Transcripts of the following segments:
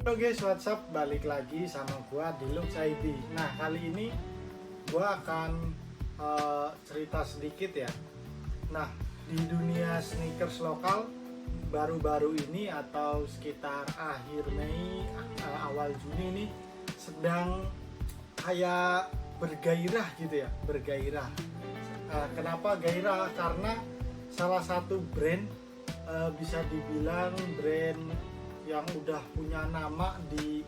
Halo guys, what's up? Balik lagi sama gua di Lux ID. Nah, kali ini gua akan cerita sedikit ya. Nah, di dunia sneakers lokal baru-baru ini atau sekitar akhir Mei, awal Juni ini sedang kayak bergairah gitu ya, bergairah. Kenapa gairah? Karena salah satu brand bisa dibilang brand yang udah punya nama di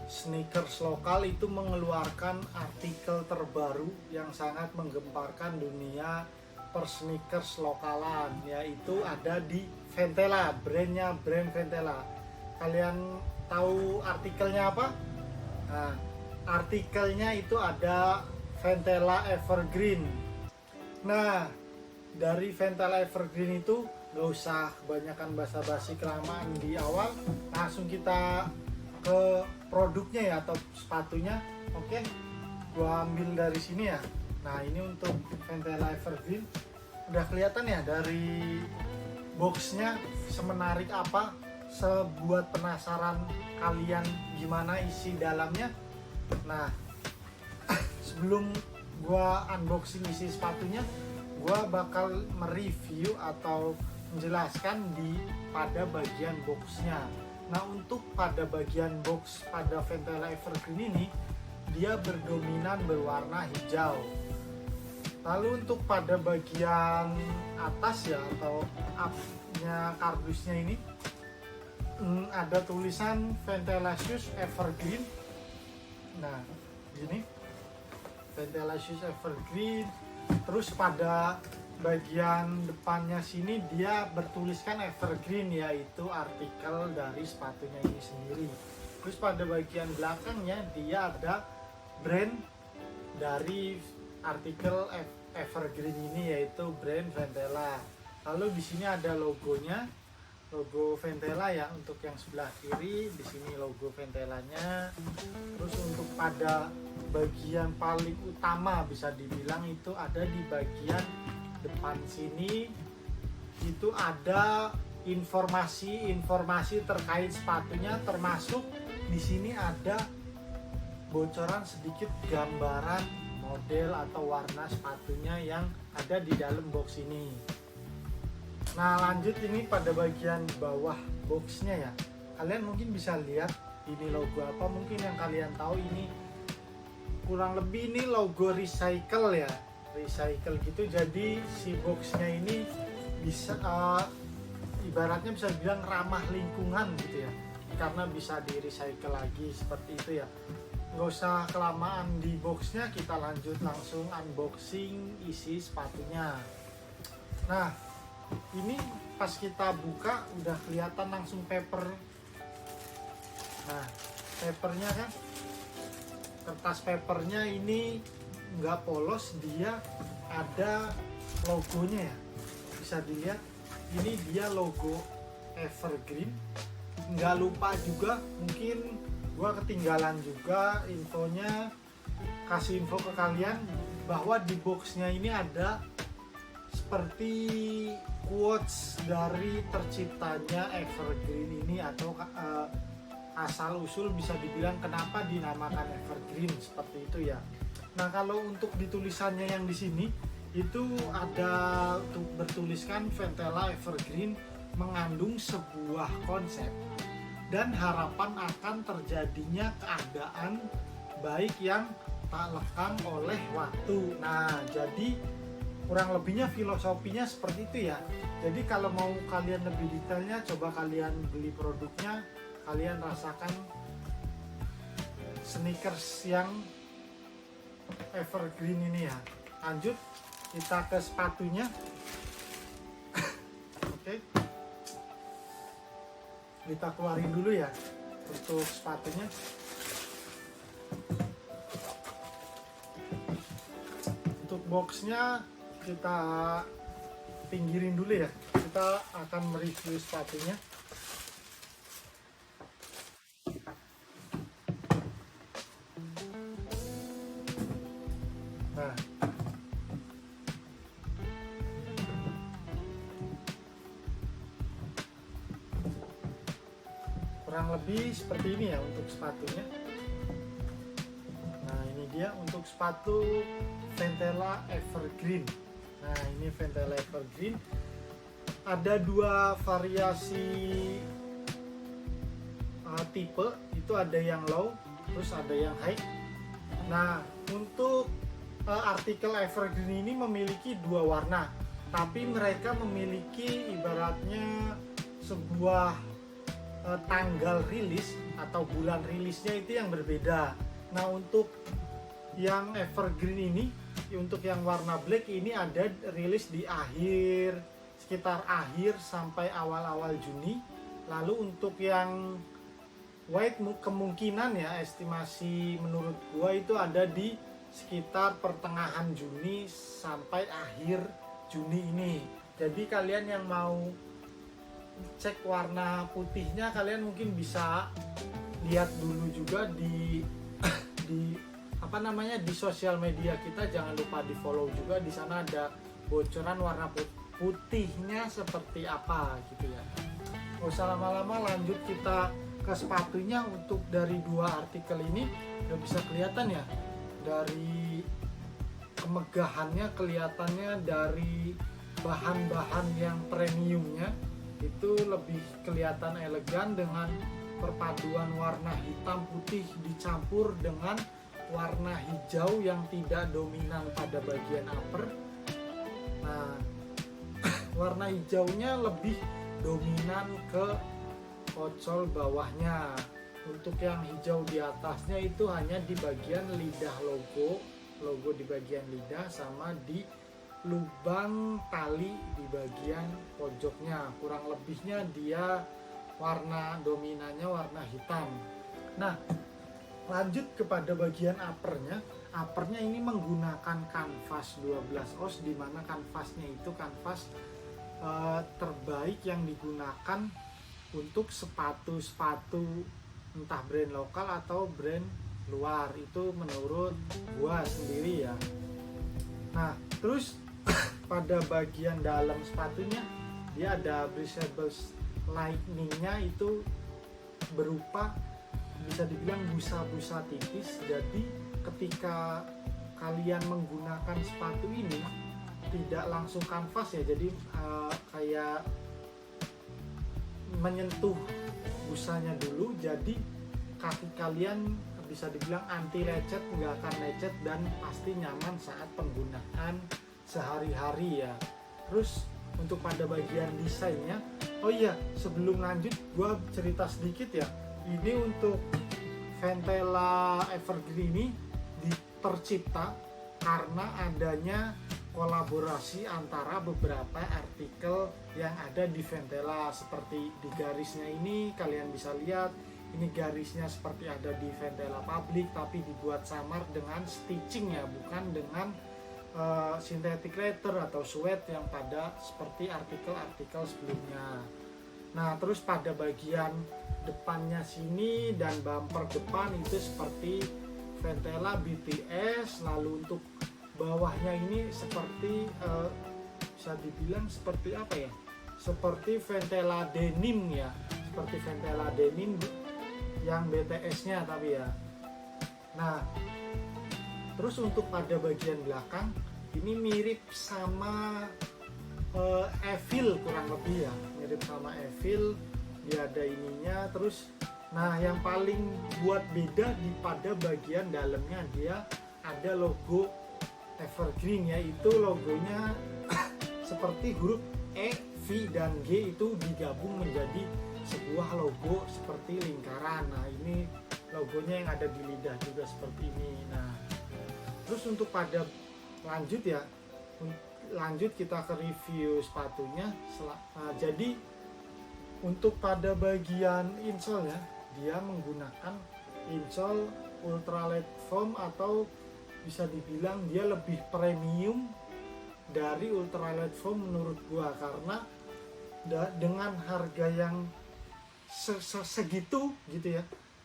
sneakers lokal itu mengeluarkan artikel terbaru yang sangat menggemparkan dunia per sneakers lokalan, yaitu ada di Ventela, brand Ventela. Kalian tahu artikelnya apa? Nah, artikelnya itu ada Ventela Evergreen. Nah, dari Ventela Evergreen itu nggak usah kebanyakan basa-basi kelamaan di awal, langsung kita ke produknya ya, atau sepatunya. Oke, gua ambil dari sini ya. Nah, ini untuk Ventela Evergreen udah kelihatan ya dari boxnya semenarik apa, sebuat penasaran kalian gimana isi dalamnya. Nah, sebelum gua unboxing isi sepatunya, gua bakal mereview atau menjelaskan pada bagian boxnya. Nah, untuk pada bagian box pada Ventela Evergreen ini dia berdominan berwarna hijau. Lalu untuk pada bagian atas ya, atau up-nya kardusnya ini ada tulisan Ventela Shoes Evergreen. Nah, gini, Ventela Shoes Evergreen. Terus pada bagian depannya sini dia bertuliskan Evergreen, yaitu artikel dari sepatunya ini sendiri. Terus pada bagian belakangnya dia ada brand dari artikel Evergreen ini, yaitu brand Ventela. Lalu di sini ada logonya, logo Ventela ya, untuk yang sebelah kiri di sini logo Ventelanya. Terus untuk pada bagian paling utama bisa dibilang itu ada di bagian depan sini, itu ada informasi terkait sepatunya, termasuk di sini ada bocoran sedikit gambaran model atau warna sepatunya yang ada di dalam box ini. Nah, lanjut ini pada bagian bawah boxnya ya, kalian mungkin bisa lihat ini logo apa. Mungkin yang kalian tahu ini kurang lebih ini logo recycle ya, recycle gitu. Jadi si boxnya ini bisa ibaratnya bisa bilang ramah lingkungan gitu ya, karena bisa di recycle lagi seperti itu ya. Nggak usah kelamaan di boxnya, kita lanjut langsung unboxing isi sepatunya. Nah, ini pas kita buka udah kelihatan langsung paper. Nah, papernya kan, kertas papernya ini nggak polos, dia ada logonya ya, bisa dilihat ini dia logo Evergreen. Nggak lupa juga, mungkin gua ketinggalan juga infonya, kasih info ke kalian bahwa di boxnya ini ada seperti quotes dari terciptanya Evergreen ini, atau asal usul bisa dibilang kenapa dinamakan Evergreen seperti itu ya. Nah, kalau untuk ditulisannya yang di sini itu ada bertuliskan Ventela Evergreen mengandung sebuah konsep dan harapan akan terjadinya keadaan baik yang tak lekang oleh waktu. Nah, jadi kurang lebihnya filosofinya seperti itu ya. Jadi kalau mau kalian lebih detailnya, coba kalian beli produknya, kalian rasakan sneakers yang Evergreen ini ya. Lanjut kita ke sepatunya. Oke, kita keluarin dulu ya untuk sepatunya. Untuk boxnya kita pinggirin dulu ya, kita akan mereview sepatunya. Nah, kurang lebih seperti ini ya untuk sepatunya. Nah ini dia untuk sepatu Ventela Evergreen. Nah ini Ventela Evergreen, ada dua variasi tipe, itu ada yang low terus ada yang high. Nah untuk artikel Evergreen ini memiliki dua warna, tapi mereka memiliki ibaratnya sebuah tanggal rilis atau bulan rilisnya itu yang berbeda. Nah untuk yang Evergreen ini, untuk yang warna black ini ada rilis di sekitar akhir sampai awal-awal Juni. Lalu untuk yang white kemungkinan ya, estimasi menurut gua itu ada di sekitar pertengahan Juni sampai akhir Juni ini. Jadi kalian yang mau cek warna putihnya, kalian mungkin bisa lihat dulu juga di di sosial media kita. Jangan lupa di follow juga, di sana ada bocoran warna putihnya seperti apa gitu ya. Gak usah lama-lama, lanjut kita ke sepatunya. Untuk dari dua artikel ini udah bisa kelihatan ya, dari kemegahannya, kelihatannya dari bahan-bahan yang premiumnya itu lebih kelihatan elegan dengan perpaduan warna hitam putih dicampur dengan warna hijau yang tidak dominan pada bagian upper. Nah warna hijaunya lebih dominan ke konsol bawahnya. Untuk yang hijau di atasnya itu hanya di bagian lidah logo di bagian lidah sama di lubang tali di bagian pojoknya. Kurang lebihnya dia warna dominannya warna hitam. Nah lanjut kepada bagian uppernya ini menggunakan kanvas 12 oz, dimana kanvasnya itu kanvas terbaik yang digunakan untuk sepatu-sepatu entah brand lokal atau brand luar, itu menurut gua sendiri ya. Nah terus pada bagian dalam sepatunya dia ada breathable lining-nya, itu berupa bisa dibilang busa-busa tipis. Jadi ketika kalian menggunakan sepatu ini tidak langsung kanvas ya, jadi kayak menyentuh busanya dulu, jadi kaki kalian bisa dibilang anti lecet, nggak akan lecet dan pasti nyaman saat penggunaan sehari-hari ya. Terus untuk pada bagian desainnya, oh iya sebelum lanjut gua cerita sedikit ya, ini untuk Ventela Evergreen ini tercipta karena adanya kolaborasi antara beberapa artikel yang ada di Ventela. Seperti di garisnya ini kalian bisa lihat, ini garisnya seperti ada di Ventela Public tapi dibuat samar dengan stitching ya, bukan dengan synthetic leather atau sweat yang pada seperti artikel-artikel sebelumnya. Nah terus pada bagian depannya sini dan bumper depan itu seperti Ventela BTS. Lalu untuk bawahnya ini seperti bisa dibilang seperti apa ya, seperti Ventela denim ya, seperti Ventela denim yang BTS nya tapi ya. Nah terus untuk pada bagian belakang ini mirip sama Evil, kurang lebih ya, mirip sama Evil. Dia ada ininya. Terus nah yang paling buat beda di pada bagian dalamnya dia ada logo Evergreen, yaitu logonya seperti huruf E, V dan G itu digabung menjadi sebuah logo seperti lingkaran. Nah ini logonya yang ada di lidah juga seperti ini. Nah terus untuk pada lanjut kita ke review sepatunya. Jadi untuk pada bagian insole-nya dia menggunakan insole ultralight foam, atau bisa dibilang dia lebih premium dari ultralight foam menurut gua, karena dengan harga yang segitu gitu ya,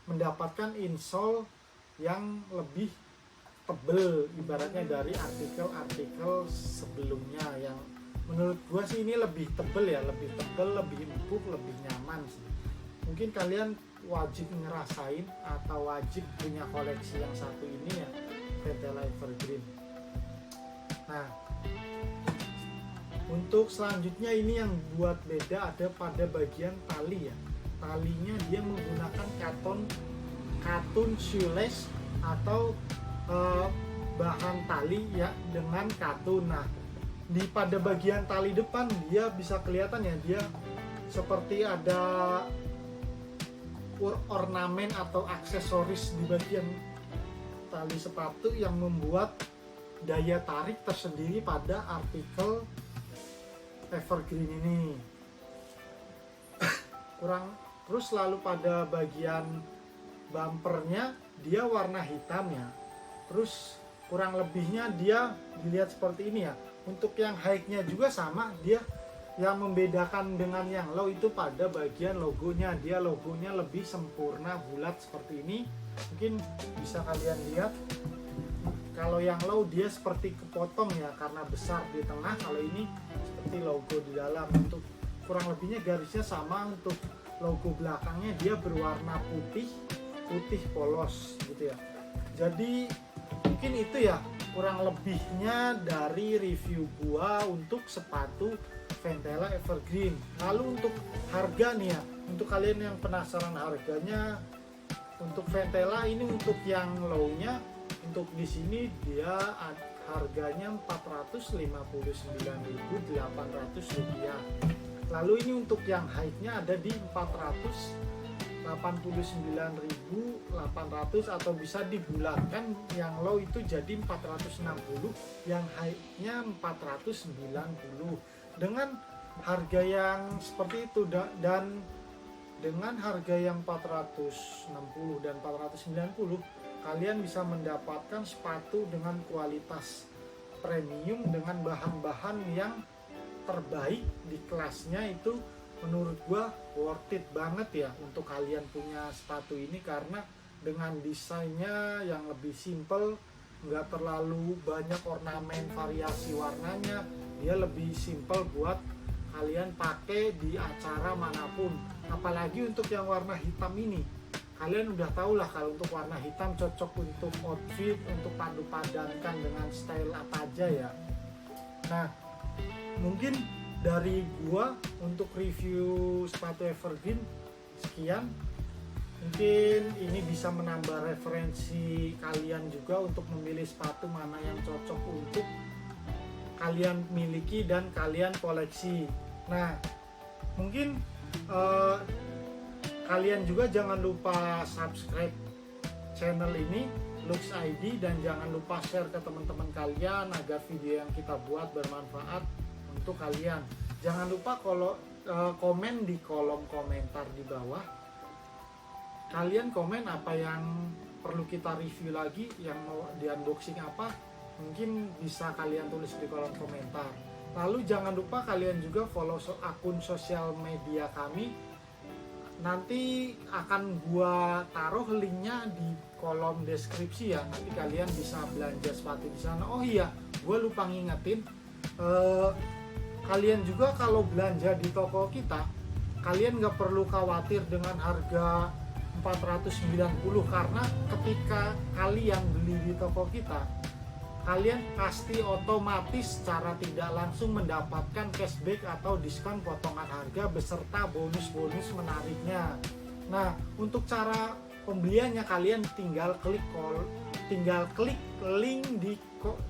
mendapatkan insole yang lebih tebel ibaratnya dari artikel-artikel sebelumnya yang menurut gua sih ini lebih tebel ya, lebih tebel, lebih empuk, lebih nyaman sih. Mungkin kalian wajib ngerasain atau wajib punya koleksi yang satu ini ya, Ventela Evergreen. Nah, untuk selanjutnya ini yang buat beda ada pada bagian tali ya. Talinya dia menggunakan katun shoelace atau bahan tali ya dengan katun. Nah, pada bagian tali depan dia bisa kelihatan ya, dia seperti ada ornamen atau aksesoris di bagian tali sepatu yang membuat daya tarik tersendiri pada artikel Evergreen ini. Terus lalu pada bagian bumpernya dia warna hitam ya. Terus kurang lebihnya dia dilihat seperti ini ya. Untuk yang high-nya juga sama, dia yang membedakan dengan yang low itu pada bagian logonya. Dia logonya lebih sempurna bulat seperti ini. Mungkin bisa kalian lihat. Kalau yang low dia seperti kepotong ya karena besar di tengah. Kalau ini seperti logo di dalam. Untuk kurang lebihnya garisnya sama. Untuk logo belakangnya dia berwarna putih polos gitu ya. Jadi mungkin itu ya kurang lebihnya dari review gua untuk sepatu Ventela Evergreen. Lalu untuk harga nih ya, untuk kalian yang penasaran harganya, untuk Ventela ini untuk yang low-nya, untuk di sini dia harganya Rp459.800. Lalu ini untuk yang high-nya ada di 489.800 atau bisa dibulatkan yang low itu jadi 460, yang high-nya 490. Dengan harga yang seperti itu dan dengan harga yang 460 dan 490 kalian bisa mendapatkan sepatu dengan kualitas premium dengan bahan-bahan yang terbaik di kelasnya. Itu menurut gua worth it banget ya untuk kalian punya sepatu ini, karena dengan desainnya yang lebih simple, nggak terlalu banyak ornamen variasi warnanya, dia lebih simple buat kalian pakai di acara manapun. Apalagi untuk yang warna hitam ini, kalian udah tau lah kalau untuk warna hitam cocok untuk outfit, untuk padu padankan dengan style apa aja ya. Nah, mungkin dari gua untuk review sepatu Evergreen sekian. Mungkin ini bisa menambah referensi kalian juga untuk memilih sepatu mana yang cocok untuk kalian miliki dan kalian koleksi. Nah, mungkin kalian juga jangan lupa subscribe channel ini Lux ID dan jangan lupa share ke teman-teman kalian agar video yang kita buat bermanfaat untuk kalian. Jangan lupa kalau komen di kolom komentar di bawah. Kalian komen apa yang perlu kita review lagi, yang mau di unboxing apa, mungkin bisa kalian tulis di kolom komentar. Lalu jangan lupa kalian juga follow akun sosial media kami. Nanti akan gua taruh linknya di kolom deskripsi ya. Nanti kalian bisa belanja sepatu di sana. Oh iya, gua lupa ngingetin. Kalian juga kalau belanja di toko kita, kalian nggak perlu khawatir dengan harga 490, karena ketika kalian beli di toko kita, kalian pasti otomatis secara tidak langsung mendapatkan cashback atau diskon potongan harga beserta bonus-bonus menariknya. Nah, untuk cara pembeliannya kalian tinggal klik link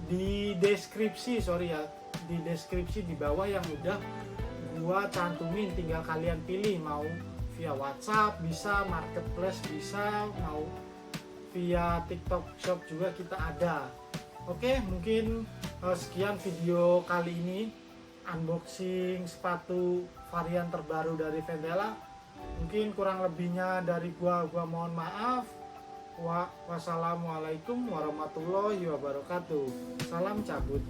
di deskripsi, di deskripsi di bawah yang udah gua cantumin. Tinggal kalian pilih mau via WhatsApp bisa, marketplace bisa, mau via TikTok Shop juga kita ada. Oke, mungkin sekian video kali ini unboxing sepatu varian terbaru dari Ventela. Mungkin kurang lebihnya dari gua mohon maaf. Wassalamualaikum warahmatullahi wabarakatuh. Salam cabut.